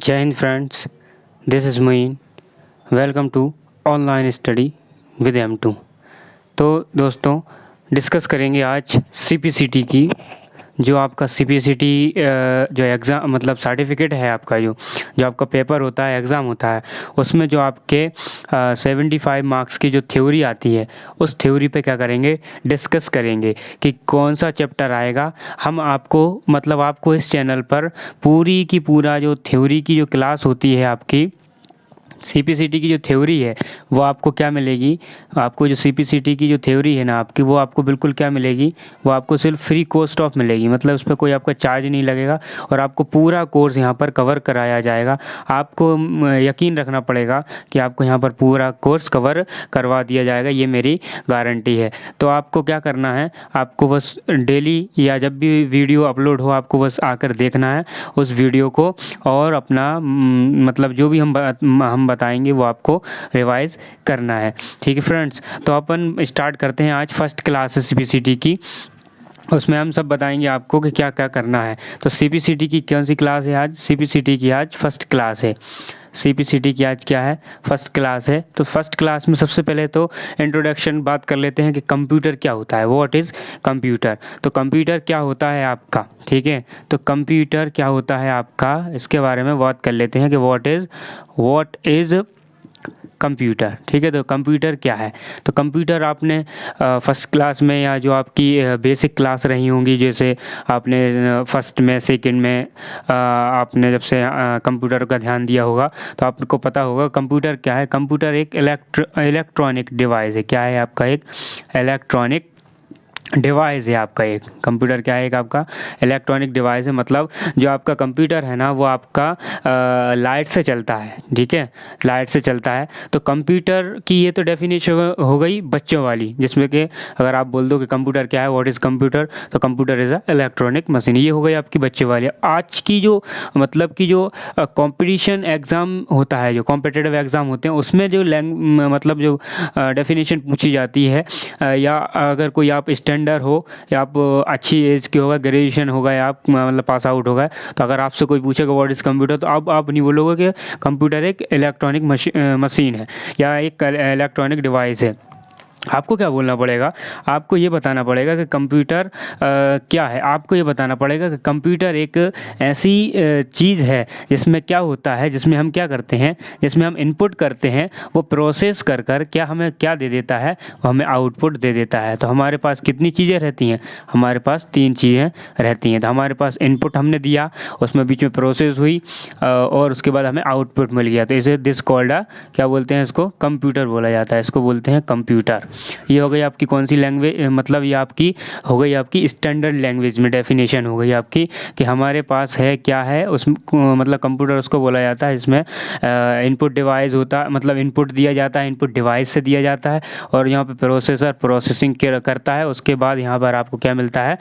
जय Hind friends, this is Moin. Welcome to online study with M2। तो दोस्तों, डिस्कस करेंगे आज CPCT की। जो आपका CPCT जो एग्ज़ाम मतलब सर्टिफिकेट है आपका, जो आपका पेपर होता है, एग्ज़ाम होता है, उसमें जो आपके 75 मार्क्स की जो थ्योरी आती है, उस थ्योरी पे क्या करेंगे, डिस्कस करेंगे कि कौन सा चैप्टर आएगा। हम आपको इस चैनल पर पूरी की पूरा जो थ्योरी की जो क्लास होती है आपकी CPCT की जो थ्योरी है वो आपको क्या मिलेगी। आपको जो CPCT की जो थ्योरी है ना आपकी, वो आपको बिल्कुल क्या मिलेगी, वो आपको सिर्फ फ्री कॉस्ट ऑफ मिलेगी। मतलब उस पर कोई आपका चार्ज नहीं लगेगा और आपको पूरा कोर्स यहाँ पर कवर कराया जाएगा। आपको यकीन रखना पड़ेगा कि आपको यहाँ पर पूरा कोर्स कवर करवा दिया जाएगा, ये मेरी गारंटी है। तो आपको क्या करना है, आपको बस डेली या जब भी वीडियो अपलोड हो, आपको बस आकर देखना है उस वीडियो को, और अपना मतलब जो भी हम बताएंगे वो आपको रिवाइज करना है। ठीक है फ्रेंड्स, तो अपन स्टार्ट करते हैं। आज फर्स्ट क्लास है CPCT की, उसमें हम सब बताएंगे आपको कि क्या क्या करना है। तो CPCT की कौन सी क्लास है आज? CPCT की आज फर्स्ट क्लास है। CPCT की आज क्या है? फर्स्ट क्लास है। तो फर्स्ट क्लास में सबसे पहले तो इंट्रोडक्शन बात कर लेते हैं कि कंप्यूटर क्या होता है, व्हाट इज़ कंप्यूटर। तो कंप्यूटर क्या होता है आपका, ठीक है। तो कंप्यूटर क्या होता है आपका, इसके बारे में बात कर लेते हैं कि व्हाट इज़ कंप्यूटर। ठीक है, तो कंप्यूटर क्या है। तो कंप्यूटर आपने फर्स्ट क्लास में या जो आपकी बेसिक क्लास रही होंगी, जैसे आपने फर्स्ट में सेकंड में आपने जब से कंप्यूटर का ध्यान दिया होगा तो आपको पता होगा कंप्यूटर क्या है। कंप्यूटर एक इलेक्ट्रॉनिक डिवाइस है। क्या है आपका? एक इलेक्ट्रॉनिक डिवाइस है आपका। एक कंप्यूटर क्या है? एक आपका इलेक्ट्रॉनिक डिवाइस है। मतलब जो आपका कंप्यूटर है ना, वो आपका लाइट से चलता है। ठीक है, लाइट से चलता है। तो कंप्यूटर की ये तो डेफिनेशन हो गई बच्चों वाली, जिसमें कि अगर आप बोल दो कि कंप्यूटर क्या है, व्हाट इज़ कंप्यूटर, तो computer is a electronic machine. ये हो गई आपकी बच्चे वाली। आज की जो मतलब की जो कंपटीशन एग्ज़ाम होता है, जो कॉम्पिटिटिव एग्ज़ाम होते हैं, उसमें जो मतलब जो डेफिनेशन पूछी जाती है, या अगर कोई आप स्टैंडर्ड हो या आप अच्छी एज के होगा, ग्रेजुएशन होगा या आप मतलब पास आउट होगा, तो अगर आपसे कोई पूछेगा व्हाट इज़ कंप्यूटर, तो अब आप नहीं बोलोगे कि कंप्यूटर एक इलेक्ट्रॉनिक मशीन है या एक इलेक्ट्रॉनिक डिवाइस है। आपको क्या बोलना पड़ेगा? आपको ये बताना पड़ेगा कि कंप्यूटर क्या है। आपको ये बताना पड़ेगा कि कंप्यूटर एक ऐसी चीज़ है जिसमें क्या होता है, जिसमें हम क्या करते हैं, जिसमें हम इनपुट करते हैं, वो प्रोसेस कर कर क्या हमें क्या दे देता है, वो हमें आउटपुट दे देता है। तो हमारे पास कितनी चीज़ें रहती हैं? हमारे पास 3 चीज़ें रहती हैं। तो हमारे पास इनपुट हमने दिया, उसमें बीच में प्रोसेस हुई, और उसके बाद हमें आउटपुट मिल गया। तो इसे दिस कॉल्ड क्या बोलते हैं? इसको कंप्यूटर बोला जाता है। इसको बोलते हैं कंप्यूटर। ये हो गई आपकी कौन सी लैंग्वेज, मतलब ये आपकी हो गई आपकी स्टैंडर्ड लैंग्वेज में डेफिनेशन हो गई आपकी कि हमारे पास है क्या है उस मतलब कंप्यूटर उसको बोला जाता है। इसमें इनपुट डिवाइस होता है, मतलब इनपुट दिया जाता है, इनपुट डिवाइस से दिया जाता है, और यहाँ पे प्रोसेसर प्रोसेसिंग करता है। उसके बाद यहाँ पर आपको क्या मिलता है?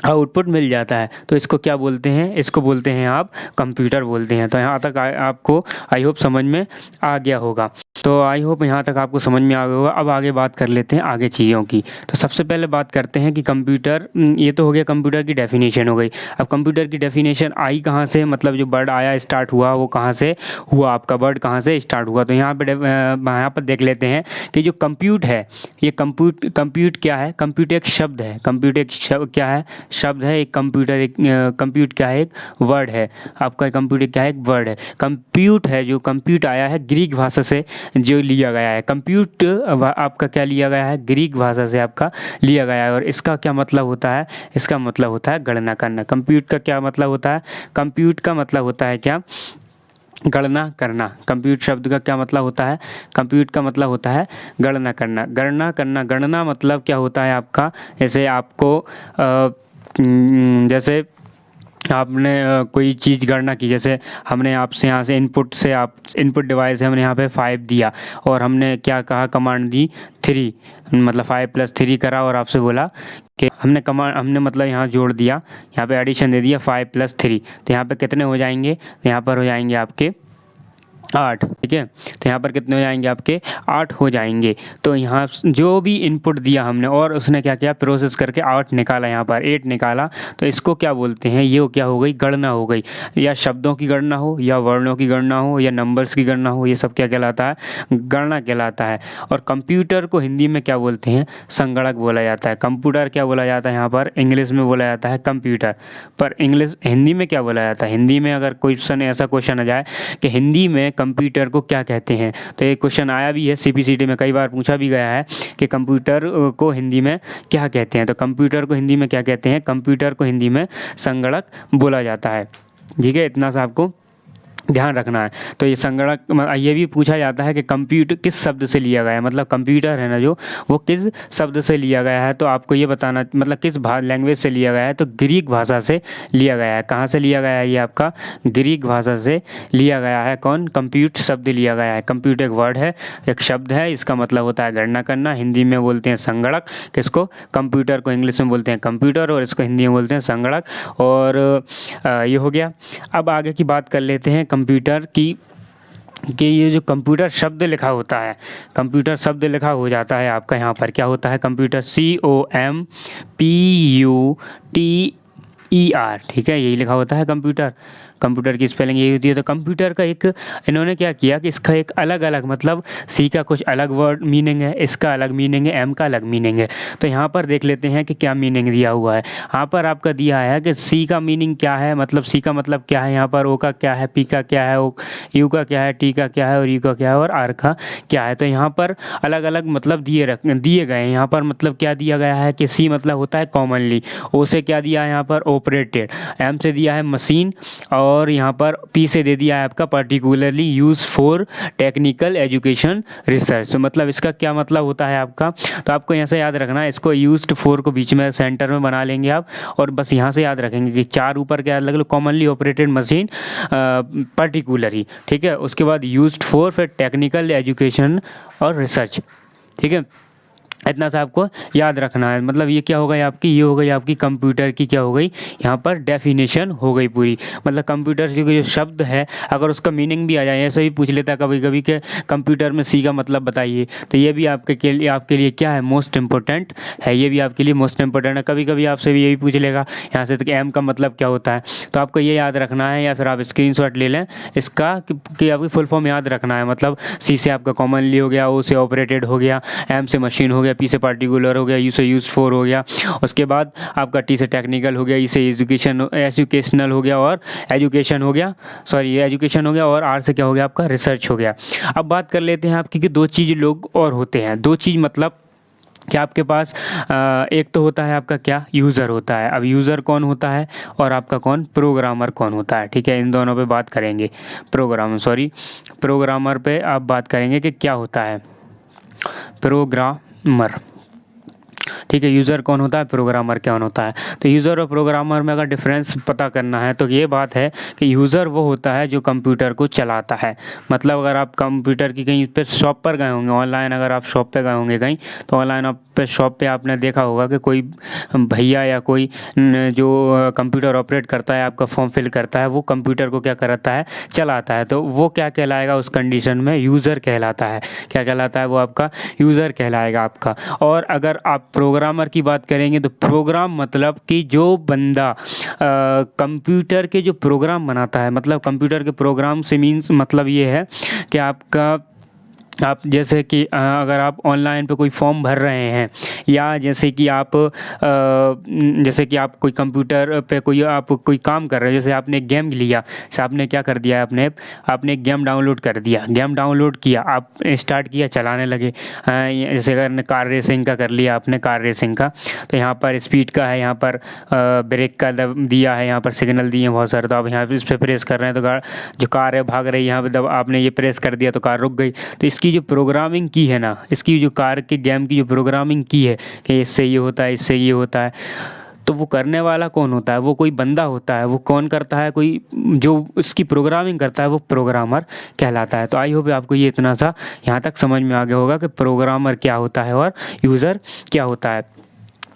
आउटपुट मिल जाता है। तो इसको क्या बोलते हैं? इसको बोलते हैं आप कंप्यूटर बोलते हैं। तो यहाँ तक आपको आई होप समझ में आ गया होगा। तो आई होप यहाँ तक आपको समझ में आ गया होगा। अब आगे बात कर लेते हैं आगे चीज़ों की। तो सबसे पहले बात करते हैं कि कंप्यूटर, ये तो हो गया कंप्यूटर की डेफिनेशन हो गई। अब कंप्यूटर की डेफिनेशन आई कहाँ से, मतलब जो वर्ड आया स्टार्ट हुआ वो कहाँ से हुआ, आपका वर्ड कहाँ से स्टार्ट हुआ। तो यहाँ पर देख लेते हैं कि जो कंप्यूट है, ये कंप्यूट क्या है? कंप्यूट एक शब्द है। कंप्यूट एक क्या है? शब्द है। एक कंप्यूटर एक कंप्यूट क्या है? एक वर्ड है। आपका कंप्यूटर क्या है? एक वर्ड है। कंप्यूट है, जो कंप्यूट आया है ग्रीक भाषा से जो लिया गया है। कंप्यूट आपका क्या लिया गया है? ग्रीक भाषा से आपका लिया गया है। और इसका क्या मतलब होता है? इसका मतलब होता है गणना करना। कंप्यूट का क्या मतलब होता है? कंप्यूट का मतलब होता है क्या? गणना करना। कंप्यूट शब्द का क्या मतलब होता है? कंप्यूट का मतलब होता है गणना करना। गणना करना, गणना मतलब क्या होता है आपका? जैसे आपको जैसे आपने कोई चीज़ गणना की, जैसे हमने आपसे यहाँ से इनपुट डिवाइस है, हमने यहाँ पे 5 दिया और हमने क्या कहा? कमांड दी 3, मतलब 5 + 3 करा और आपसे बोला कि हमने मतलब यहाँ जोड़ दिया, यहाँ पे एडिशन दे दिया 5 + 3। तो यहाँ पे कितने हो जाएंगे? तो यहाँ पर हो जाएंगे आपके 8। ठीक है, तो तो यहाँ पर कितने हो जाएंगे आपके 8 हो जाएंगे। तो यहाँ जो भी इनपुट दिया हमने और उसने क्या किया, प्रोसेस करके 8 निकाला, यहाँ पर 8 निकाला, तो इसको क्या बोलते हैं, ये क्या हो गई, गणना हो गई। या शब्दों की गणना हो या वर्णों की गणना हो या नंबर्स की गणना हो, ये सब क्या कहलाता है, गणना कहलाता है। और कंप्यूटर को हिंदी में क्या बोलते हैं, संगणक बोला जाता है। कंप्यूटर क्या बोला जाता है, यहाँ पर इंग्लिश में बोला जाता है कंप्यूटर, पर इंग्लिश हिंदी में क्या बोला जाता है। हिंदी में अगर क्वेश्चन ऐसा क्वेश्चन आ जाए कि हिंदी में कंप्यूटर को क्या कहते हैं, तो ये क्वेश्चन आया भी है CPCT में, कई बार पूछा भी गया है कि कंप्यूटर को हिंदी में क्या कहते हैं। तो कंप्यूटर को हिंदी में क्या कहते हैं, कंप्यूटर को हिंदी में संगणक बोला जाता है। ठीक है, इतना सा आपको ध्यान रखना है। तो ये संगणक, ये भी पूछा जाता है कि कंप्यूटर किस शब्द से लिया गया है, मतलब कंप्यूटर है ना जो, वो किस शब्द से लिया गया है। तो आपको ये बताना, मतलब किस लैंग्वेज से लिया गया है, तो ग्रीक भाषा से लिया गया है। कहाँ से लिया गया है, ये आपका ग्रीक भाषा से लिया गया है। कौन, कंप्यूट शब्द लिया गया है। कंप्यूट एक वर्ड है, एक शब्द है, इसका मतलब होता है गणना करना। हिंदी में बोलते हैं संगणक, किसको, कंप्यूटर को इंग्लिश में बोलते हैं कंप्यूटर और इसको हिंदी में बोलते हैं संगणक। और ये हो गया। अब आगे की बात कर लेते हैं कंप्यूटर की, कि ये जो कंप्यूटर शब्द लिखा होता है, कंप्यूटर शब्द लिखा हो जाता है आपका, यहाँ पर क्या होता है, कंप्यूटर COMPUTER, ठीक है, यही लिखा होता है कंप्यूटर। कंप्यूटर की स्पेलिंग यही होती है। तो कंप्यूटर का एक, इन्होंने क्या किया कि इसका एक अलग अलग, मतलब सी का कुछ अलग वर्ड मीनिंग है, इसका अलग मीनिंग है, एम का अलग मीनिंग है। तो यहाँ पर देख लेते हैं कि क्या मीनिंग दिया हुआ है। यहाँ पर आपका दिया है कि सी का मीनिंग क्या है, मतलब सी का मतलब क्या है, यहाँ पर ओ का क्या है, पी का क्या है, यू का क्या है, टी का क्या है और यू का क्या है और आर का क्या है। तो यहाँ पर अलग अलग मतलब दिए गए हैं। यहाँ पर मतलब क्या दिया गया है कि सी मतलब होता है कॉमनली, ओ से क्या दिया है यहाँ पर ऑपरेटेड, एम से दिया है मशीन, और यहाँ पर पी से दे दिया है आपका particularly use for technical education research. तो मतलब इसका क्या मतलब होता है आपका, तो आपको यहाँ से याद रखना है, इसको यूज्ड फॉर को बीच में सेंटर में बना लेंगे आप, और बस यहाँ से याद रखेंगे कि 4 ऊपर क्या अलग अलग, कॉमनली ऑपरेटेड मशीन, पर्टिकुलरली, ठीक है, उसके बाद यूज्ड फॉर, फिर टेक्निकल एजुकेशन और रिसर्च। ठीक है, इतना सा आपको याद रखना है। मतलब ये क्या हो गई आपकी, ये हो गई आपकी कंप्यूटर की क्या हो गई, यहाँ पर डेफिनेशन हो गई पूरी। मतलब कंप्यूटर के जो शब्द है, अगर उसका मीनिंग भी आ जाए, ऐसे ही पूछ लेता है कभी कभी कि कंप्यूटर में सी का मतलब बताइए, तो ये भी आपके लिए क्या है, मोस्ट इंपॉर्टेंट है। ये भी आपके लिए मोस्ट इंपॉर्टेंट है। कभी कभी आपसे भी यही पूछ लेगा यहाँ से, तो एम का मतलब क्या होता है, तो आपको ये याद रखना है, या फिर आप स्क्रीनशॉट ले लें इसका कि आपकी फुल फॉर्म याद रखना है। मतलब सी से आपका कॉमनली हो गया, ओ से ऑपरेटेड हो गया, एम से मशीन हो गया, पी से पार्टिकुलर हो गया, यू से यूज फॉर हो गया, उसके बाद आपका टी से टेक्निकल हो गया, ई से एजुकेशनल हो गया, और एजुकेशन हो गया, सॉरी एजुकेशन हो गया, और आर से क्या हो गया आपका रिसर्च हो गया। अब बात कर लेते हैं आपकी कि 2 चीज़ लोग और होते हैं। 2 चीज़ मतलब कि आपके पास एक तो होता है आपका क्या, यूज़र होता है। अब यूज़र कौन होता है और आपका कौन, प्रोग्रामर कौन होता है। ठीक है, इन दोनों पे बात करेंगे। प्रोग्रामर पे आप बात करेंगे कि क्या होता है प्रोग्रामर। ठीक है, यूज़र कौन होता है, प्रोग्रामर कौन होता है। तो यूज़र और प्रोग्रामर में अगर डिफरेंस पता करना है तो ये बात है कि यूज़र वो होता है जो कंप्यूटर को चलाता है। मतलब अगर आप कंप्यूटर की कहीं पे शॉप पर गए होंगे, ऑनलाइन अगर आप शॉप पे गए होंगे कहीं, तो ऑनलाइन आप पे शॉप पे आपने देखा होगा कि कोई भैया या कोई जो कंप्यूटर ऑपरेट करता है, आपका फॉर्म फिल करता है, वो कंप्यूटर को क्या करता है, चलाता है। तो वो क्या कहलाएगा उस कंडीशन में, यूज़र कहलाता है। क्या कहलाता है वो आपका, यूज़र कहलाएगा आपका। और अगर आप प्रोग्रामर की बात करेंगे तो प्रोग्राम मतलब कि जो बंदा कंप्यूटर के जो प्रोग्राम बनाता है, मतलब कंप्यूटर के प्रोग्राम से मीन्स मतलब ये है कि आप जैसे कि अगर आप ऑनलाइन पे कोई फॉर्म भर रहे हैं, या जैसे कि आप कोई कंप्यूटर पे आप कोई काम कर रहे हैं, जैसे आपने एक गेम लिया, जैसे आपने क्या कर दिया, आपने एक गेम डाउनलोड कर दिया, गेम डाउनलोड किया, आप स्टार्ट किया, चलाने लगे। जैसे अगर कार रेसिंग का कर लिया आपने, कार रेसिंग का, तो यहाँ पर स्पीड का है, यहाँ पर ब्रेक का दिया है, यहाँ पर सिग्नल दिए हैं बहुत सारे, तो आप यहाँ पर इस पर प्रेस कर रहे हैं तो जो कार है भाग रही है, यहाँ पर आपने ये प्रेस कर दिया तो कार रुक गई। तो इसकी जो प्रोग्रामिंग की है ना, इसकी जो कार के गेम की जो प्रोग्रामिंग की है कि इससे ये होता है, इससे ये होता है, तो वो करने वाला कौन होता है, वो कोई बंदा होता है। वो कौन करता है, कोई जो उसकी प्रोग्रामिंग करता है, वो प्रोग्रामर कहलाता है। तो आई होप आपको ये इतना सा यहाँ तक समझ में आ गया होगा कि प्रोग्रामर क्या होता है और यूज़र क्या होता है।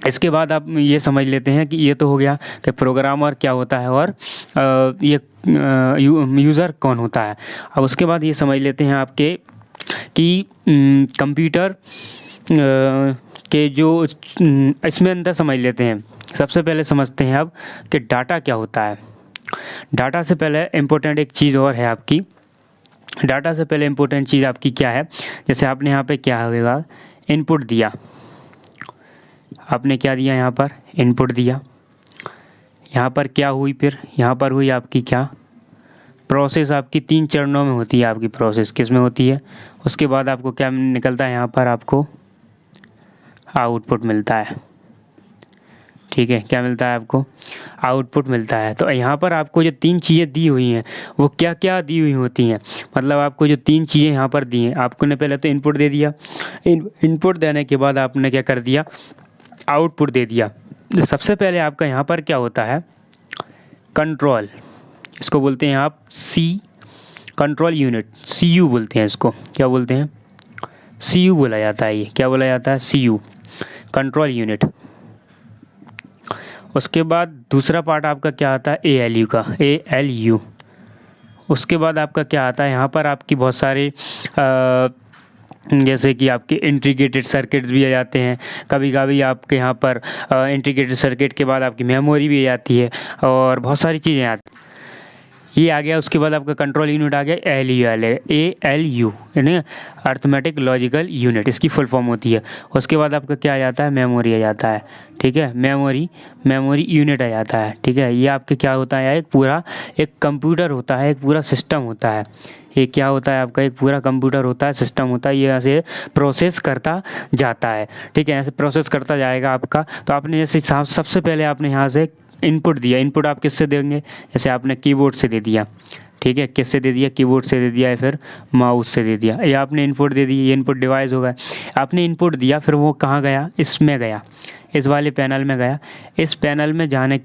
इसके बाद आप ये समझ लेते हैं कि ये तो हो गया कि प्रोग्रामर क्या होता है और ये यूज़र कौन होता है। अब उसके बाद ये समझ लेते हैं आपके कि कंप्यूटर के जो इसमें अंदर समझ लेते हैं। सबसे पहले समझते हैं अब कि डाटा क्या होता है। डाटा से पहले इम्पोर्टेंट एक चीज़ और है आपकी। डाटा से पहले इम्पोर्टेंट चीज़ आपकी क्या है, जैसे आपने यहाँ पे क्या होगा, इनपुट दिया, आपने क्या दिया, यहाँ पर इनपुट दिया, यहाँ पर क्या हुई, फिर यहाँ पर हुई आपकी क्या प्रोसेस। आपकी 3 चरणों में होती है आपकी प्रोसेस। किस में होती है, उसके बाद आपको क्या निकलता है, यहाँ पर आपको आउटपुट मिलता है। ठीक है, क्या मिलता है आपको, आउटपुट मिलता है। तो यहाँ पर आपको जो 3 चीज़ें दी हुई हैं वो क्या क्या दी हुई होती हैं, मतलब आपको जो 3 चीज़ें यहाँ पर दी हैं, आपको ने पहले तो इनपुट दे दिया, इनपुट देने के बाद आपने क्या कर दिया, आउटपुट दे दिया। तो सबसे पहले आपका यहाँ पर क्या होता है, कंट्रोल, इसको बोलते हैं आप कंट्रोल यूनिट, CU बोलते हैं इसको। क्या बोलते हैं, CU बोला जाता है। ये क्या बोला जाता है, CU, कंट्रोल यूनिट। उसके बाद दूसरा पार्ट आपका क्या आता है, ALU का, ALU। उसके बाद आपका क्या आता है, यहाँ पर आपकी बहुत सारे जैसे कि आपके इंटीग्रेटेड सर्किट्स भी आ जाते हैं। कभी कभी आपके यहाँ पर इंटीग्रेटेड सर्किट के बाद आपकी मेमोरी भी आ जाती है और बहुत सारी चीज़ें आती हैं। ये आ गया। उसके बाद आपका कंट्रोल यूनिट आ गया, ALU यानी अर्थमेटिक लॉजिकल यूनिट, इसकी फुल फॉर्म होती है। उसके बाद आपका क्या आ जाता है, मेमोरी आ जाता है। ठीक है, मेमोरी यूनिट आ जाता है। ठीक है, ये आपके क्या होता है, एक पूरा एक कंप्यूटर होता है, एक पूरा सिस्टम होता है। ये क्या होता है आपका, एक पूरा कंप्यूटर होता है, सिस्टम होता है। ये ऐसे प्रोसेस करता जाता है। ठीक है, ऐसे प्रोसेस करता जाएगा आपका। तो आपने जैसे सबसे पहले आपने यहाँ से इनपुट दिया, इनपुट आप किससे देंगे, जैसे आपने कीबोर्ड से दे दिया। ठीक है, किससे दे दिया, कीबोर्ड से दे दिया या फिर माउस से दे दिया। ये आपने इनपुट दे दी, ये इनपुट डिवाइस होगा। आपने इनपुट दिया, फिर वो कहाँ गया, इसमें गया, इस वाले पैनल में गया। इस पैनल में जाने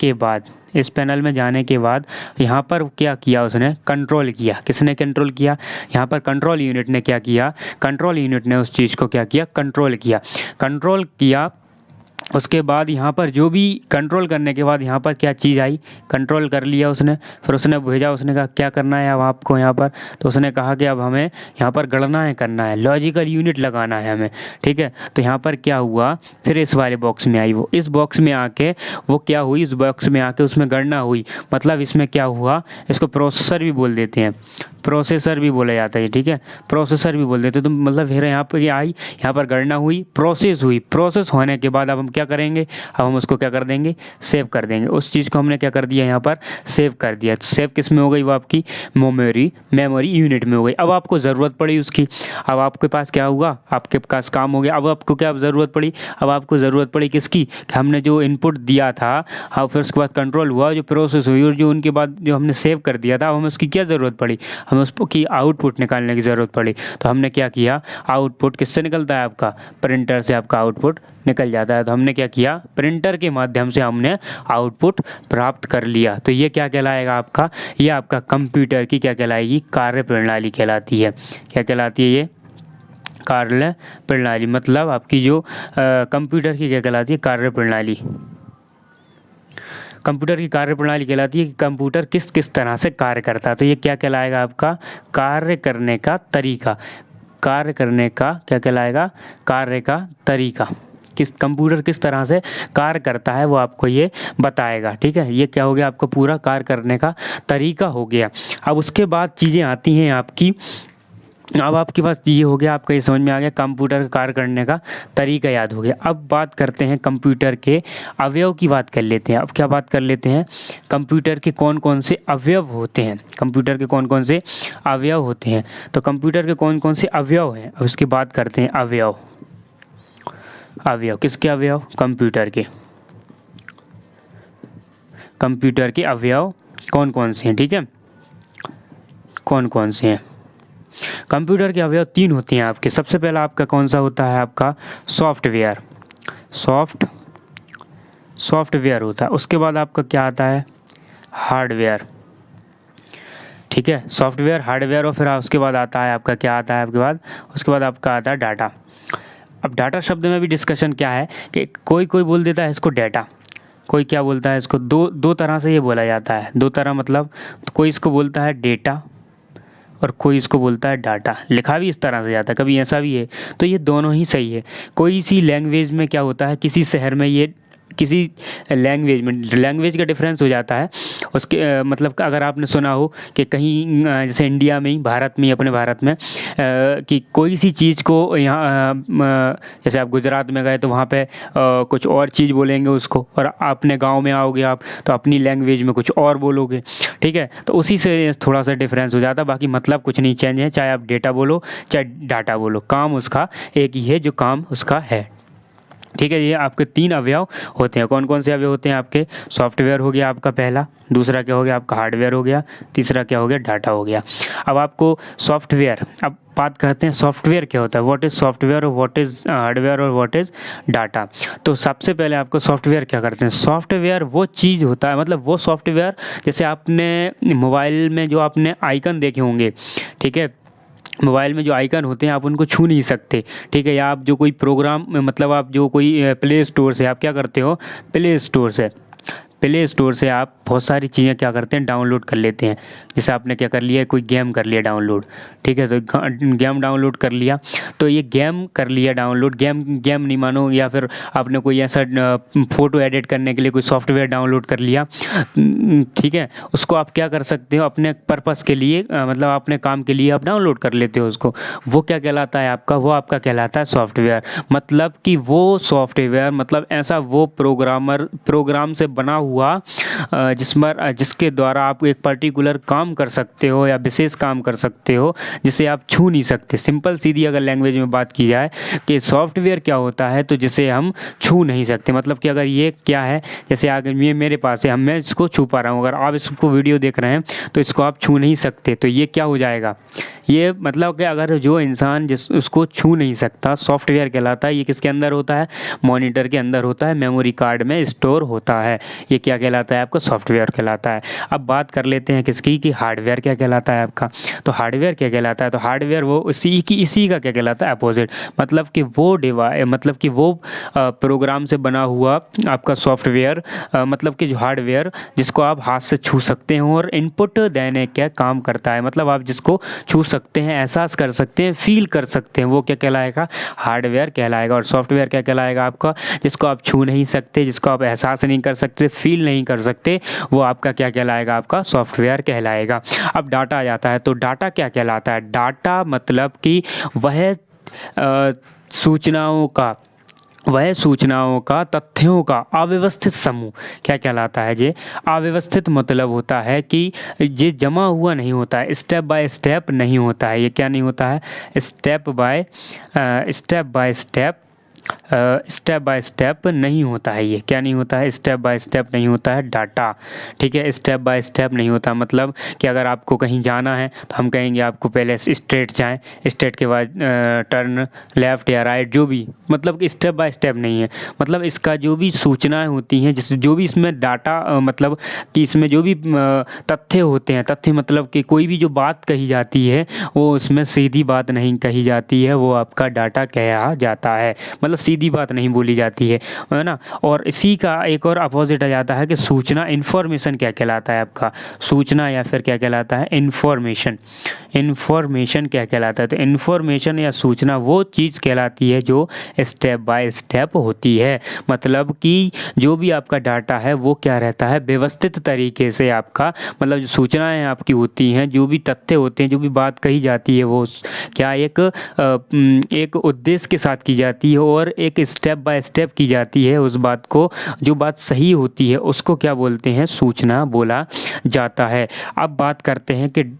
के बाद यहाँ पर क्या किया, उसने कंट्रोल किया। किसने कंट्रोल किया, यहाँ पर कंट्रोल यूनिट ने क्या किया, कंट्रोल यूनिट ने उस चीज़ को क्या किया, कंट्रोल किया। उसके बाद यहाँ पर जो भी कंट्रोल करने के बाद यहाँ पर क्या चीज़ आई, कंट्रोल कर लिया उसने, फिर उसने भेजा, उसने कहा क्या करना है अब आपको यहाँ पर। तो उसने कहा कि अब हमें यहाँ पर गणनाएँ करना है, लॉजिकल यूनिट लगाना है हमें। ठीक है, तो यहाँ पर क्या हुआ, फिर इस वाले बॉक्स में आई वो, इस बॉक्स में आके वो क्या हुई, इस बॉक्स में आके उसमें गणना हुई। मतलब इसमें क्या हुआ, इसको प्रोसेसर भी बोल देते हैं, प्रोसेसर भी बोला जाता है। ठीक है, प्रोसेसर भी बोल देते हैं। तो मतलब फिर यहाँ पर आई, यहाँ पर गणना हुई, प्रोसेस होने के बाद अब हम क्या करेंगे, अब हम उसको क्या कर देंगे, सेव कर देंगे। उस चीज़ को हमने क्या कर दिया, यहाँ पर सेव कर दिया। सेव किस में हो गई, वो आपकी मेमोरी यूनिट में हो गई। अब आपको ज़रूरत पड़ी उसकी, अब आपके पास क्या हुआ, आपके पास काम हो गया। अब आपको क्या ज़रूरत पड़ी, अब आपको ज़रूरत पड़ी किसकी, हमने जो इनपुट दिया था, हाँ, फिर उसके बाद कंट्रोल हुआ, जो प्रोसेस हुई और जो उनके बाद जो हमने सेव कर दिया था, अब हमें उसकी क्या ज़रूरत पड़ी, हमें उसकी आउटपुट निकालने की ज़रूरत पड़ी। तो हमने क्या किया, आउटपुट किससे निकलता है आपका, प्रिंटर से आपका आउटपुट निकल जाता है। तो हमने क्या किया, प्रिंटर के माध्यम से हमने आउटपुट प्राप्त कर लिया। तो ये क्या कहलाएगा आपका, ये आपका कंप्यूटर की क्या कहलाएगी, कार्य प्रणाली कहलाती है। क्या कहलाती है, ये कार्य प्रणाली, मतलब आपकी जो कंप्यूटर की क्या कहलाती है, कार्य प्रणाली। कंप्यूटर की कार्य प्रणाली कहलाती है कि कंप्यूटर किस किस तरह से कार्य करता है। तो ये क्या कहलाएगा आपका, कार्य करने का तरीका। कार्य करने का क्या कहलाएगा, कार्य का तरीका, किस कंप्यूटर किस तरह से कार्य करता है वो आपको ये बताएगा। ठीक है, ये क्या हो गया, आपको पूरा कार्य करने का तरीका हो गया। अब उसके बाद चीज़ें आती हैं आपकी, अब आपके पास ये हो गया, आपका ये समझ में आ गया, कंप्यूटर का कार्य करने का तरीका याद हो गया। अब बात करते हैं कंप्यूटर के अवयव की बात कर लेते हैं। अब क्या बात कर लेते हैं, कंप्यूटर के कौन कौन से अवयव होते हैं, कंप्यूटर के कौन कौन से अवयव होते हैं। तो कंप्यूटर के कौन कौन से अवयव हैं, अब उसकी बात करते हैं। अवयव किसके अवयव, कंप्यूटर के अवयव कौन कौन से हैं। ठीक है, कौन कौन से हैं, कंप्यूटर के अवयव 3 होते हैं आपके। सबसे पहला आपका कौन सा होता है, आपका सॉफ्टवेयर होता है। उसके बाद आपका क्या आता है, हार्डवेयर। ठीक है, सॉफ्टवेयर, हार्डवेयर, और फिर उसके बाद आता है आपका क्या आता है, उसके बाद आपका आता है डाटा। अब डाटा शब्द में भी डिस्कशन क्या है कि कोई बोल देता है इसको डाटा, कोई क्या बोलता है इसको, दो तरह से ये बोला जाता है। दो तरह मतलब, तो कोई इसको बोलता है डेटा और कोई इसको बोलता है डाटा। लिखा भी इस तरह से जाता है, कभी ऐसा भी है। तो ये दोनों ही सही है। कोई सी लैंग्वेज में क्या होता है, किसी शहर में ये किसी लैंग्वेज का डिफरेंस हो जाता है उसके मतलब अगर आपने सुना हो कि कहीं जैसे इंडिया में ही, भारत में ही, अपने भारत में कि कोई सी चीज़ को यहाँ जैसे आप गुजरात में गए तो वहाँ पे कुछ और चीज़ बोलेंगे उसको, और अपने गांव में आओगे आप तो अपनी लैंग्वेज में कुछ और बोलोगे, ठीक है। तो उसी से थोड़ा सा डिफरेंस हो जाता है, बाकी मतलब कुछ नहीं चेंज है। चाहे आप डेटा बोलो चाहे डाटा बोलो, काम उसका एक ही है जो काम उसका है, ठीक है। ये आपके 3 अवयव होते हैं। कौन कौन से अवयव होते हैं आपके? सॉफ्टवेयर हो गया आपका पहला, दूसरा क्या हो गया आपका हार्डवेयर हो गया, तीसरा क्या हो गया डाटा हो गया। अब आपको सॉफ्टवेयर, अब बात करते हैं सॉफ्टवेयर क्या होता है, व्हाट इज़ सॉफ्टवेयर और व्हाट इज़ हार्डवेयर और व्हाट इज़ डाटा। तो सबसे पहले आपको सॉफ्टवेयर क्या करते हैं? सॉफ्टवेयर वो चीज़ होता है, मतलब वो सॉफ्टवेयर जैसे आपने मोबाइल में जो आपने आइकन देखे होंगे, ठीक है, मोबाइल में जो आइकन होते हैं आप उनको छू नहीं सकते, ठीक है। या आप जो कोई प्रोग्राम, मतलब आप जो कोई प्ले स्टोर से आप क्या करते हो, प्ले स्टोर से आप बहुत सारी चीज़ें क्या करते हैं, डाउनलोड कर लेते हैं। जैसे आपने क्या कर लिया, कोई गेम कर लिया डाउनलोड, ठीक है, तो गेम डाउनलोड कर लिया, तो ये गेम कर लिया डाउनलोड, गेम नहीं मानो, या फिर आपने कोई ऐसा फ़ोटो एडिट करने के लिए कोई सॉफ्टवेयर डाउनलोड कर लिया, ठीक है, उसको आप क्या कर सकते हो अपने पर्पज़ के लिए, मतलब अपने काम के लिए आप डाउनलोड कर लेते हो उसको। वो क्या कहलाता है आपका? वो आपका कहलाता है सॉफ्टवेयर। मतलब कि वो सॉफ्टवेयर, मतलब ऐसा वो प्रोग्राम से बना हुआ जिसके द्वारा आप एक पर्टिकुलर काम कर सकते हो या विशेष काम कर सकते हो जिसे आप छू नहीं सकते। सिंपल सीधी अगर लैंग्वेज में बात की जाए कि सॉफ्टवेयर क्या होता है, तो जिसे हम छू नहीं सकते। मतलब कि अगर ये क्या है, जैसे अगर ये मेरे पास है, मैं इसको छू पा रहा हूँ, अगर आप इसको वीडियो देख रहे हैं तो इसको आप छू नहीं सकते, तो ये क्या हो जाएगा? ये मतलब कि अगर जो इंसान उसको छू नहीं सकता, सॉफ्टवेयर कहलाता है। ये किसके अंदर होता है? मॉनिटर के अंदर होता है, मेमोरी कार्ड में स्टोर होता है। ये क्या कहलाता है आपका? सॉफ्टवेयर कहलाता है। अब बात कर लेते हैं किसकी, कि हार्डवेयर क्या कहलाता है आपका। तो हार्डवेयर क्या कहलाता है? तो हार्डवेयर वो इसी का क्या कहलाता है? अपोजिट। मतलब कि वो डिवाइस, मतलब कि वो प्रोग्राम से बना हुआ आपका सॉफ्टवेयर, मतलब कि जो हार्डवेयर जिसको आप हाथ से छू सकते हो और इनपुट देने का काम करता है। मतलब आप जिसको छू सकते हैं, एहसास कर सकते हैं, फील कर सकते हैं, वो क्या कहलाएगा? हार्डवेयर कहलाएगा। और सॉफ्टवेयर क्या कहलाएगा आपका? जिसको आप छू नहीं सकते, जिसको आप एहसास नहीं कर सकते, फील नहीं कर सकते, वो आपका क्या कहलाएगा? आपका सॉफ्टवेयर कहलाएगा। अब डाटा आ जाता है, तो डाटा क्या कहलाता है? डाटा मतलब कि वह सूचनाओं का तथ्यों का अव्यवस्थित समूह क्या कहलाता है? जे अव्यवस्थित मतलब होता है कि ये जमा हुआ नहीं होता है, स्टेप बाय स्टेप नहीं होता है। ये क्या नहीं होता है? स्टेप बाय स्टेप नहीं होता है। ये क्या नहीं होता है? स्टेप बाय स्टेप नहीं होता है डाटा, ठीक है। स्टेप बाय स्टेप नहीं होता, मतलब कि अगर आपको कहीं जाना है तो हम कहेंगे आपको पहले स्ट्रेट जाएं, स्ट्रेट के बाद टर्न लेफ़्ट या राइट, जो भी, मतलब कि स्टेप बाय स्टेप नहीं है। मतलब इसका जो भी सूचनाएं होती हैं, जिस जो भी इसमें डाटा, मतलब कि इसमें जो भी तथ्य होते हैं, तथ्य मतलब कि कोई भी जो बात कही जाती है वो उसमें सीधी बात नहीं कही जाती है, वो आपका डाटा कहा जाता है। मतलब सीधी बात नहीं बोली जाती है ना। और इसी का एक और अपोजिट आ जाता है कि सूचना, इन्फॉर्मेशन क्या कहलाता है आपका? सूचना या फिर क्या कहलाता है? इन्फॉर्मेशन क्या कहलाता है? तो इन्फॉर्मेशन या सूचना वो चीज़ कहलाती है जो स्टेप बाय स्टेप होती है। मतलब कि जो भी आपका डाटा है वो क्या रहता है? व्यवस्थित तरीके से आपका, मतलब जो सूचनाएं आपकी होती हैं, जो भी तथ्य होते हैं, जो भी बात कही जाती है, वो क्या एक उद्देश्य के साथ की जाती है और एक स्टेप बाय स्टेप की जाती है। उस बात को, जो बात सही होती है उसको क्या बोलते हैं? सूचना बोला जाता है। अब बात करते हैं कि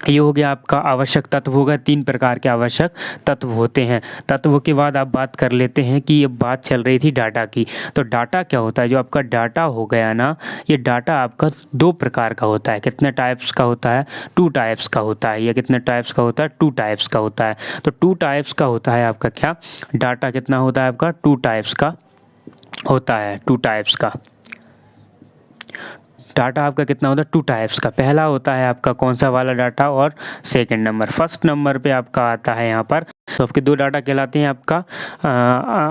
ये हो गया आपका आवश्यक तत्व होगा। 3 प्रकार के आवश्यक तत्व होते हैं। तत्व के बाद आप बात कर लेते हैं कि ये बात चल रही थी डाटा की, तो डाटा क्या होता है? जो आपका डाटा हो गया ना, ये डाटा आपका 2 प्रकार का होता है। कितने टाइप्स का होता है? 2 टाइप्स का होता है। ये कितने टाइप्स का होता है? 2 टाइप्स का होता है। तो 2 टाइप्स का होता है आपका क्या डाटा? कितना होता है आपका? 2 टाइप्स का होता है। 2 टाइप्स का डाटा आपका कितना होता है? 2 टाइप्स का। पहला होता है आपका कौन सा वाला डाटा, और सेकंड नंबर, फर्स्ट नंबर पे आपका आता है यहाँ पर। तो आपके 2 डाटा कहलाते हैं आपका,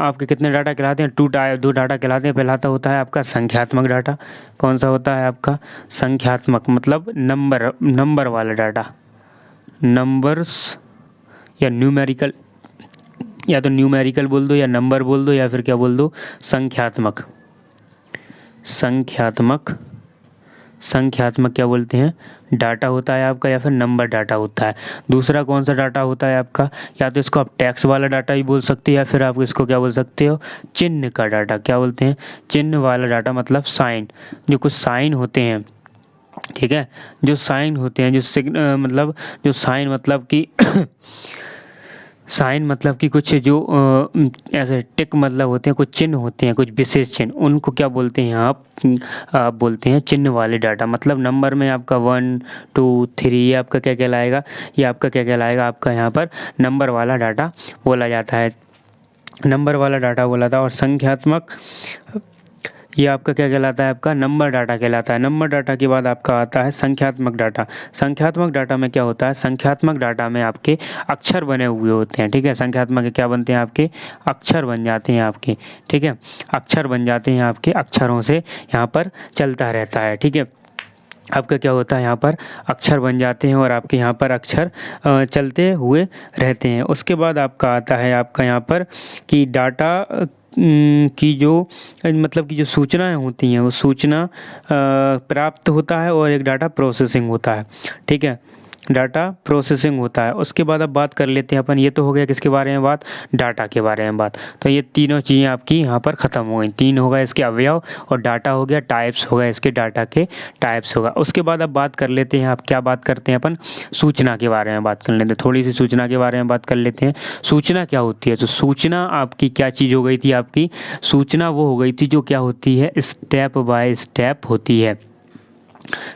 आपके कितने डाटा कहलाते हैं? 2 डाटा कहलाते हैं। पहला होता है आपका संख्यात्मक डाटा। कौन सा होता है आपका? संख्यात्मक, मतलब नंबर वाला डाटा। नंबर्स या न्यूमेरिकल, या तो न्यूमेरिकल बोल दो या नंबर बोल दो या फिर क्या बोल दो, संख्यात्मक। संख्यात्मक, संख्यात्मक क्या बोलते हैं, डाटा होता है आपका या फिर नंबर डाटा होता है। दूसरा कौन सा डाटा होता है आपका, या तो इसको आप टेक्स्ट वाला डाटा ही बोल सकते हो या फिर आप इसको क्या बोल सकते हो, चिन्ह का डाटा। क्या बोलते हैं, चिन्ह वाला डाटा, मतलब साइन, जो कुछ साइन होते हैं, ठीक है, जो साइन होते हैं, जो मतलब जो साइन मतलब कि साइन मतलब कि कुछ जो ऐसे टिक मतलब होते हैं, कुछ चिन्ह होते हैं, कुछ विशेष चिन्ह, उनको क्या बोलते हैं आप बोलते हैं चिन्ह वाले डाटा। मतलब नंबर में आपका 1 2 3 ये आपका क्या कहलाएगा, ये आपका क्या कहलाएगा, आपका यहाँ पर नंबर वाला डाटा बोला जाता है, नंबर वाला डाटा बोला था। और संख्यात्मक ये आपका क्या कहलाता है, आपका नंबर डाटा कहलाता है। नंबर डाटा के बाद आपका आता है संख्यात्मक डाटा। संख्यात्मक डाटा में क्या होता है, संख्यात्मक डाटा में आपके अक्षर बने हुए होते हैं, ठीक है। संख्यात्मक क्या बनते हैं, आपके अक्षर बन जाते हैं आपके, ठीक है, अक्षर बन जाते हैं आपके, अक्षरों से यहाँ पर चलता रहता है, ठीक है। आपका क्या होता है, यहाँ पर अक्षर बन जाते हैं और आपके यहाँ पर अक्षर चलते हुए रहते हैं। उसके बाद आपका आता है आपका यहाँ पर कि डाटा की जो मतलब कि जो सूचनाएं होती हैं वो सूचना प्राप्त होता है और एक डाटा प्रोसेसिंग होता है, ठीक है, डाटा प्रोसेसिंग होता है। उसके बाद अब बात कर लेते हैं अपन, ये तो हो गया किसके बारे में बात, डाटा के बारे में बात। तो ये तीनों चीज़ें आपकी यहाँ पर ख़त्म हो गई, तीन हो गए इसके अवयव, और डाटा हो गया, टाइप्स हो गए इसके, डाटा के टाइप्स होगा। उसके बाद अब बात कर लेते हैं, आप क्या बात करते हैं अपन, सूचना के बारे में बात कर लेते हैं, थोड़ी सी सूचना के बारे में बात कर लेते हैं। सूचना क्या होती है, तो सूचना आपकी क्या चीज़ हो गई थी, आपकी सूचना वो हो गई थी जो क्या होती है, स्टेप बाय स्टेप होती है।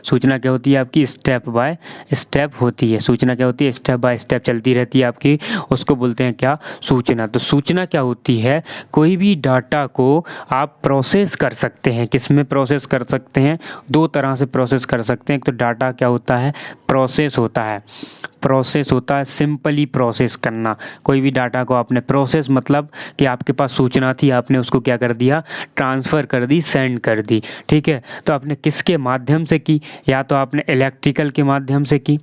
सूचना क्या होती है आपकी, स्टेप बाय स्टेप होती है। सूचना क्या होती है, स्टेप बाय स्टेप चलती रहती है आपकी, उसको बोलते हैं क्या, सूचना। तो सूचना क्या होती है, कोई भी डाटा को आप प्रोसेस कर सकते हैं। किस में प्रोसेस कर सकते हैं, दो तरह से प्रोसेस कर सकते हैं। एक तो डाटा क्या होता है, प्रोसेस होता है, प्रोसेस होता है सिंपली प्रोसेस करना। कोई भी डाटा को आपने प्रोसेस मतलब कि आपके पास सूचना थी, आपने उसको क्या कर दिया, ट्रांसफ़र कर दी, सेंड कर दी, ठीक है। तो आपने किसके माध्यम से की, या तो आपने इलेक्ट्रिकल के माध्यम से की,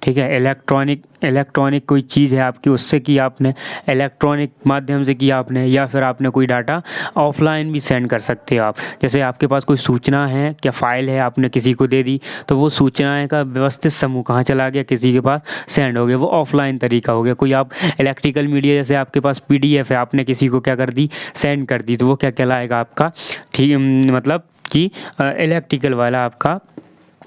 ठीक है, इलेक्ट्रॉनिक कोई चीज़ है आपकी, उससे की आपने, इलेक्ट्रॉनिक माध्यम से किया आपने, या फिर आपने कोई डाटा ऑफलाइन भी सेंड कर सकते हो आप। जैसे आपके पास कोई सूचना है, क्या फाइल है, आपने किसी को दे दी, तो वो सूचनाएं का व्यवस्थित समूह कहाँ चला गया, किसी के पास सेंड हो गया, वो ऑफलाइन तरीका हो गया। कोई आप इलेक्ट्रिकल मीडिया, जैसे आपके पास पीडीएफ है, आपने किसी को क्या कर दी, सेंड कर दी, तो वो क्या कहलाएगा आपका, ठीक, मतलब कि इलेक्ट्रिकल वाला आपका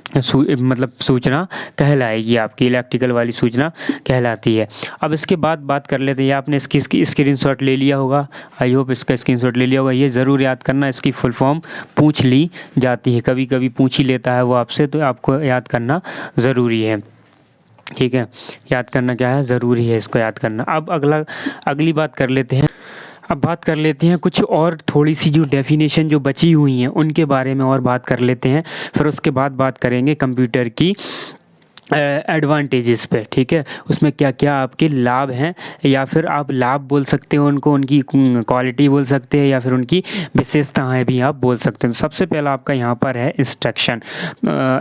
मतलब सूचना कहलाएगी, आपकी इलेक्ट्रिकल वाली सूचना कहलाती है। अब इसके बाद बात कर लेते हैं, आपने इसकी स्क्रीनशॉट ले लिया होगा, आई होप इसका स्क्रीनशॉट ले लिया होगा। ये ज़रूर याद करना, इसकी फुल फॉर्म पूछ ली जाती है, कभी कभी पूछ ही लेता है वो आपसे, तो आपको याद करना ज़रूरी है, ठीक है, याद करना क्या है, ज़रूरी है इसको याद करना। अब अगली बात कर लेते हैं, अब बात कर लेते हैं कुछ और थोड़ी सी जो डेफिनेशन जो बची हुई हैं उनके बारे में और बात कर लेते हैं। फिर उसके बाद बात करेंगे कंप्यूटर की एडवांटेजेस पे, ठीक है, उसमें क्या क्या आपके लाभ हैं, या फिर आप लाभ बोल सकते हो उनको, उनकी क्वालिटी बोल सकते हैं, या फिर उनकी विशेषताएं भी आप बोल सकते हैं। तो सबसे पहला आपका यहाँ पर है इंस्ट्रक्शन।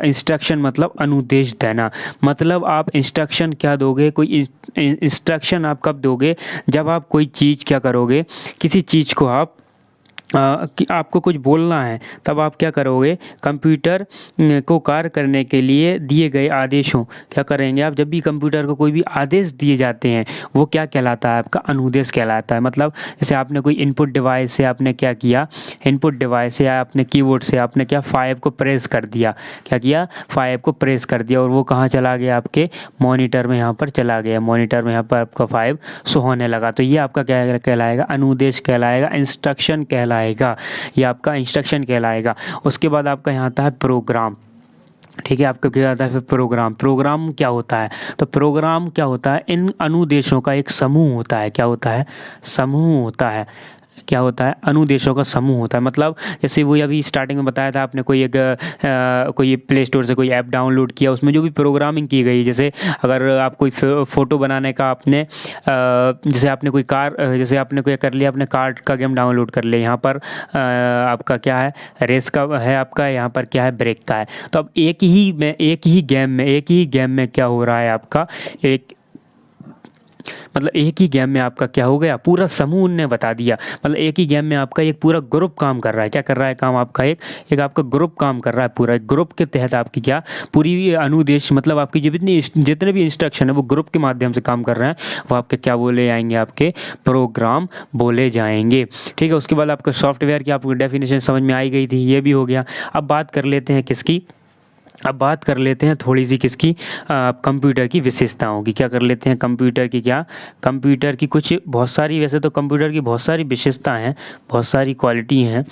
इंस्ट्रक्शन मतलब अनुदेश देना, मतलब आप इंस्ट्रक्शन क्या दोगे, कोई इंस्ट्रक्शन आप कब दोगे, जब आप कोई चीज़ क्या करोगे, किसी चीज़ को आप कि आपको कुछ बोलना है, तब आप क्या करोगे, कंप्यूटर को कार्य करने के लिए दिए गए आदेशों, क्या करेंगे आप, जब भी कंप्यूटर को कोई भी आदेश दिए जाते हैं वो क्या कहलाता है, आपका अनुदेश कहलाता है। मतलब जैसे आपने कोई इनपुट डिवाइस से आपने क्या किया, इनपुट डिवाइस से आपने कीबोर्ड से आपने क्या 5 को प्रेस कर दिया, क्या किया, 5 को प्रेस कर दिया, और वो कहाँ चला गया, आपके मॉनिटर में यहाँ पर चला गया, मॉनिटर में यहाँ पर आपका 5 शो होने लगा। तो ये आपका क्या कहलाएगा, अनुदेश कहलाएगा, इंस्ट्रक्शन कहलाएगा, ये आपका इंस्ट्रक्शन कहलाएगा। उसके बाद आपका यहाँ आता है प्रोग्राम, ठीक है, आपका क्या आता है फिर प्रोग्राम। प्रोग्राम क्या होता है, तो प्रोग्राम क्या होता है, इन अनुदेशों का एक समूह होता है, क्या होता है, समूह होता है, क्या होता है, अनुदेशों का समूह होता है। मतलब जैसे वो अभी स्टार्टिंग में बताया था आपने, कोई प्ले स्टोर से कोई ऐप डाउनलोड किया, उसमें जो भी प्रोग्रामिंग की गई, जैसे अगर आप कोई फ़ोटो बनाने का आपने जैसे आपने कोई कार जैसे आपने कोई कर लिया, आपने कार का गेम डाउनलोड कर लिया, यहाँ पर आपका क्या है, रेस का है आपका, यहाँ पर क्या है, ब्रेक का है। तो अब एक ही गेम में क्या हो रहा है आपका, एक ही गेम में आपका क्या हो गया, पूरा समूह ने बता दिया। मतलब एक ही गेम में आपका एक पूरा ग्रुप काम कर रहा है। क्या कर रहा है काम आपका, एक आपका ग्रुप काम कर रहा है। पूरा ग्रुप के तहत आपकी क्या पूरी अनुदेश, मतलब आपकी जितने भी इंस्ट्रक्शन है वो ग्रुप के माध्यम से काम कर रहे हैं, वो आपके क्या बोले जाएंगे, आपके प्रोग्राम बोले जाएंगे। ठीक है, उसके बाद आपका सॉफ्टवेयर की आपको डेफिनेशन समझ में आई गई थी, ये भी हो गया। अब बात कर लेते हैं किसकी, अब बात कर लेते हैं थोड़ी सी किसकी, कंप्यूटर की विशेषताओं की। क्या कर लेते हैं, कंप्यूटर की कुछ बहुत सारी, वैसे तो कंप्यूटर की बहुत सारी विशेषताएं हैं, बहुत सारी क्वालिटी हैं,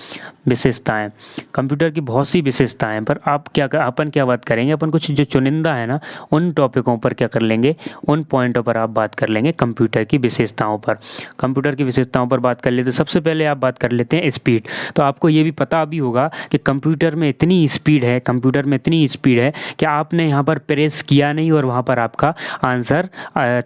विशेषताएं, कंप्यूटर की बहुत सी विशेषताएं हैं। पर अपन क्या बात करेंगे, अपन कुछ जो चुनिंदा है ना, उन टॉपिकों पर क्या कर लेंगे, उन पॉइंटों पर आप बात कर लेंगे कंप्यूटर की विशेषताओं पर। कंप्यूटर की विशेषताओं पर बात कर लेते, सबसे पहले आप बात कर लेते हैं स्पीड। तो आपको ये भी पता भी होगा कि कंप्यूटर में इतनी स्पीड है, कि आपने यहाँ पर प्रेस किया नहीं और वहाँ पर आपका आंसर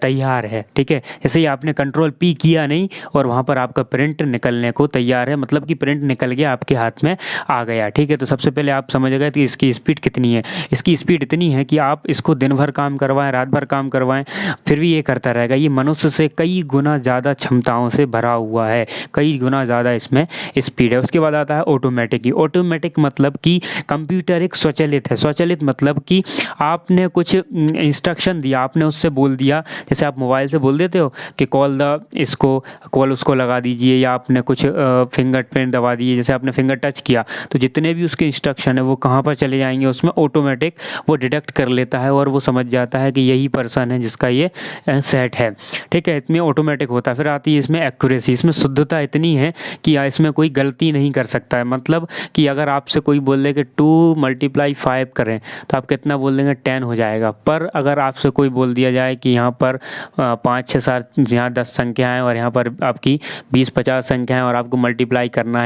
तैयार है। ठीक है, जैसे ही आपने कंट्रोल पी किया नहीं और वहाँ पर आपका प्रिंट निकलने को तैयार है, मतलब कि प्रिंट निकल गया, आपके हाथ में आ गया। ठीक है, तो सबसे पहले आप समझ गए कि इसकी स्पीड कितनी है। इसकी स्पीड इतनी है कि आप इसको दिन भर काम करवाएं, रात भर काम करवाएं, फिर भी ये करता रहेगा। ये मनुष्य से कई गुना ज़्यादा क्षमताओं से भरा हुआ है, कई गुना ज़्यादा इसमें स्पीड है। उसके बाद आता है ऑटोमेटिक मतलब कि कंप्यूटर एक स्वचालित है। स्वचालित मतलब कि आपने कुछ इंस्ट्रक्शन दिया, आपने उससे बोल दिया, जैसे आप मोबाइल से बोल देते हो कि कॉल उसको लगा दीजिए, या आपने कुछ फिंगरप्रिंट दबा दिए, जैसे आपने फिंगर टच किया, तो जितने भी उसके इंस्ट्रक्शन है वो कहाँ पर चले जाएंगे, उसमें ऑटोमेटिक वो डिटेक्ट कर लेता है और वो समझ जाता है कि यही पर्सन है जिसका ये सेट है। ठीक है, इसमें ऑटोमेटिक होता है। फिर आती है इसमें एक्यूरेसी, इसमें शुद्धता इतनी है कि इसमें कोई गलती नहीं कर सकता है। मतलब कि अगर आपसे कोई बोल दे कि 2 × 5 करें, तो आप कितना बोल देंगे, 10 हो जाएगा। पर अगर आपसे कोई बोल दिया जाए कि यहाँ पर 5 6 7 यहाँ 10 संख्या हैं और यहाँ पर आपकी 20 50 संख्या हैं और आपको मल्टीप्लाई करना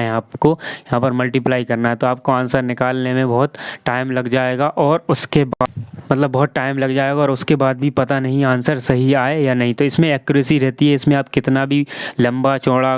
है, तो आपको आंसर निकालने में बहुत टाइम लग जाएगा, और उसके बाद भी पता नहीं आंसर सही आए या नहीं। तो इसमें एक्यूरेसी रहती है, इसमें आप कितना भी लंबा चौड़ा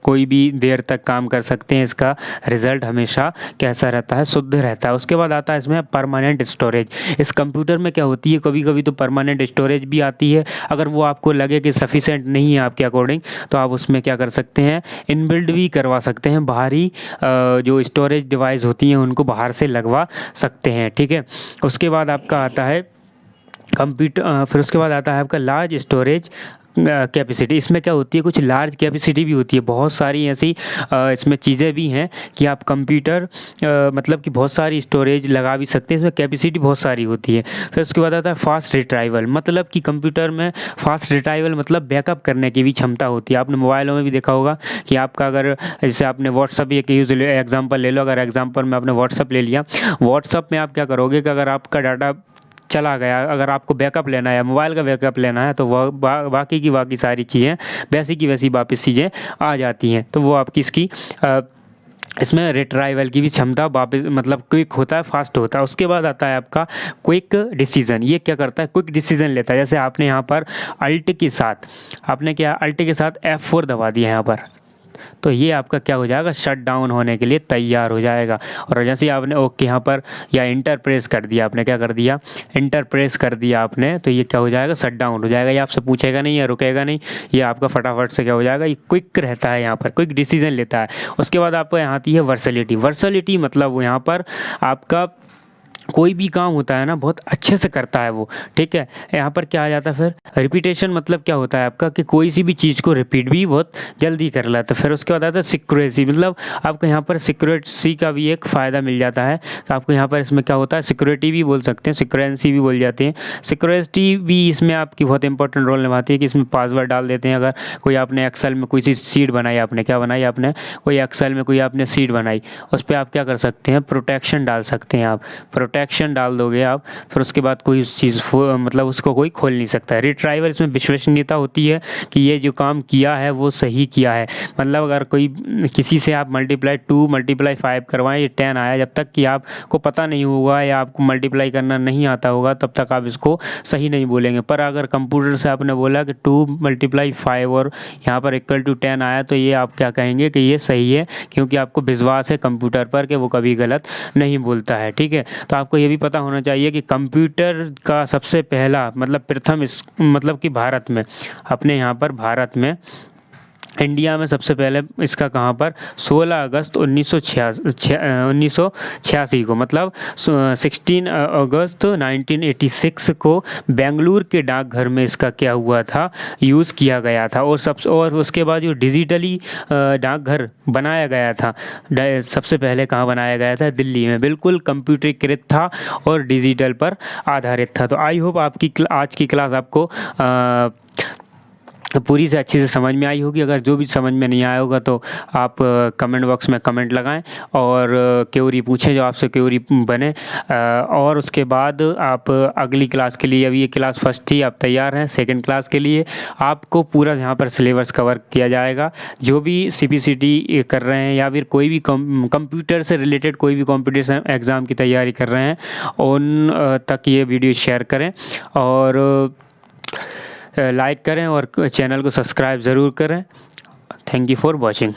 कोई भी देर तक काम कर सकते हैं, इसका रिजल्ट हमेशा कैसा रहता है, शुद्ध रहता है। उसके बाद आता है इसमें परमानेंट स्टोरेज। इस कंप्यूटर में क्या होती है, कभी कभी तो परमानेंट स्टोरेज भी आती है। अगर वो आपको लगे कि सफिशेंट नहीं है आपके अकॉर्डिंग, तो आप उसमें क्या कर सकते हैं, इनबिल्ड भी करवा सकते हैं, बाहरी जो स्टोरेज डिवाइस होती हैं उनको बाहर से लगवा सकते हैं। ठीक है, उसके बाद आपका आता है फिर उसके बाद आता है आपका लार्ज स्टोरेज कैपेसिटी। इसमें क्या होती है, कुछ लार्ज कैपेसिटी भी होती है, बहुत सारी ऐसी इसमें चीज़ें भी हैं कि आप कंप्यूटर मतलब कि बहुत सारी स्टोरेज लगा भी सकते हैं, इसमें कैपेसिटी बहुत सारी होती है। फिर उसके बाद आता है फास्ट रिट्राइवल, मतलब कि कंप्यूटर में फास्ट रिट्राइवल मतलब बैकअप करने की भी क्षमता होती है। आपने मोबाइलों में भी देखा होगा कि आपका अगर जैसे आपने व्हाट्सअप एक एग्जाम्पल ले लो, अगर एग्जाम्पल में आपने व्हाट्सअप ले लिया, व्हाट्सअप में आप क्या करोगे कि अगर आपका डाटा चला गया, अगर आपको बैकअप लेना है, मोबाइल का बैकअप लेना है, तो वह बाकी सारी चीज़ें वैसी की वैसी वापस चीज़ें आ जाती हैं। तो वो आपकी इसमें रिट्राइवल की भी क्षमता वापस मतलब क्विक होता है, फास्ट होता है। उसके बाद आता है आपका क्विक डिसीजन। ये क्या करता है, क्विक डिसीजन लेता है। जैसे आपने यहाँ पर अल्ट के साथ F4 दबा दिया यहाँ पर, तो ये आपका क्या हो जाएगा, शट डाउन होने के लिए तैयार हो जाएगा। और जैसे आपने ओके यहाँ पर या इंटर प्रेस कर दिया, आपने क्या कर दिया, इंटर प्रेस कर दिया आपने, तो ये क्या हो जाएगा, शट डाउन हो जाएगा। ये आपसे पूछेगा नहीं या रुकेगा नहीं, ये आपका फटाफट से क्या हो जाएगा, ये क्विक रहता है, यहाँ पर क्विक डिसीजन लेता है। उसके बाद आपको यहाँ आती है वर्सलिटी मतलब यहाँ पर आपका कोई भी काम होता है ना बहुत अच्छे से करता है वो। ठीक है, यहाँ पर क्या आ जाता है फिर रिपीटेशन, मतलब क्या होता है आपका कि कोई सी भी चीज़ को रिपीट भी बहुत जल्दी कर लेता है। फिर उसके बाद आता है सिक्योरेसी, मतलब आपको यहाँ पर सिक्योरेसी का भी एक फ़ायदा मिल जाता है। तो आपको यहाँ पर इसमें क्या होता है, सिक्योरिटी भी बोल सकते हैं, सिक्योरेंसी भी बोल जाते हैं। सिक्योरिटी भी इसमें आपकी बहुत इंपॉर्टेंट रोल निभाती है कि इसमें पासवर्ड डाल देते हैं। अगर कोई आपने एक्सेल में कोई सी शीट बनाई, आपने क्या बनाई, आपने कोई एक्सेल में कोई आपने शीट बनाई, उस पर आप क्या कर सकते हैं, प्रोटेक्शन डाल सकते हैं। आप प्रोटेक्शन डाल दोगे आप, फिर उसके बाद कोई उस चीज़ मतलब उसको कोई खोल नहीं सकता है। रिट्राइवर इसमें विश्वसनीयता होती है कि ये जो काम किया है वो सही किया है। मतलब अगर कोई किसी से आप मल्टीप्लाई 2 मल्टीप्लाई 5 करवाएं, ये 10 आया, जब तक कि आपको पता नहीं होगा या आपको मल्टीप्लाई करना नहीं आता होगा तब तक आप इसको सही नहीं बोलेंगे। पर अगर कंप्यूटर से आपने बोला कि 2 मल्टीप्लाई 5 और यहाँ पर इक्वल टू 10 आया, तो ये आप क्या कहेंगे कि ये सही है, क्योंकि आपको विश्वास है कंप्यूटर पर कि वो कभी गलत नहीं बोलता है। ठीक है, तो आपको ये भी पता होना चाहिए कि कंप्यूटर का सबसे पहला मतलब प्रथम इस मतलब कि भारत में, अपने यहाँ पर भारत में इंडिया में सबसे पहले इसका कहाँ पर 16 अगस्त 1986 को, मतलब 16 अगस्त 1986 को बेंगलुरु के डाकघर में इसका क्या हुआ था, यूज़ किया गया था। और उसके बाद जो डिजिटली डाकघर बनाया गया था, सबसे पहले कहाँ बनाया गया था, दिल्ली में, बिल्कुल कंप्यूटरीकृत था और डिजिटल पर आधारित था। तो आई होप आपकी आज की क्लास आपको पूरी से अच्छी से समझ में आई होगी। अगर जो भी समझ में नहीं आया होगा तो आप कमेंट बॉक्स में कमेंट लगाएं और क्वेरी पूछें जो आपसे क्वेरी बने, और उसके बाद आप अगली क्लास के लिए, अभी ये क्लास फर्स्ट थी, आप तैयार हैं सेकंड क्लास के लिए। आपको पूरा यहाँ पर सिलेबस कवर किया जाएगा। जो भी CPCT कर रहे हैं या फिर कोई भी कंप्यूटर से रिलेटेड कोई भी कॉम्पिटिशन एग्ज़ाम की तैयारी कर रहे हैं, उन तक ये वीडियो शेयर करें और लाइक करें और चैनल को सब्सक्राइब ज़रूर करें। Thank you for watching.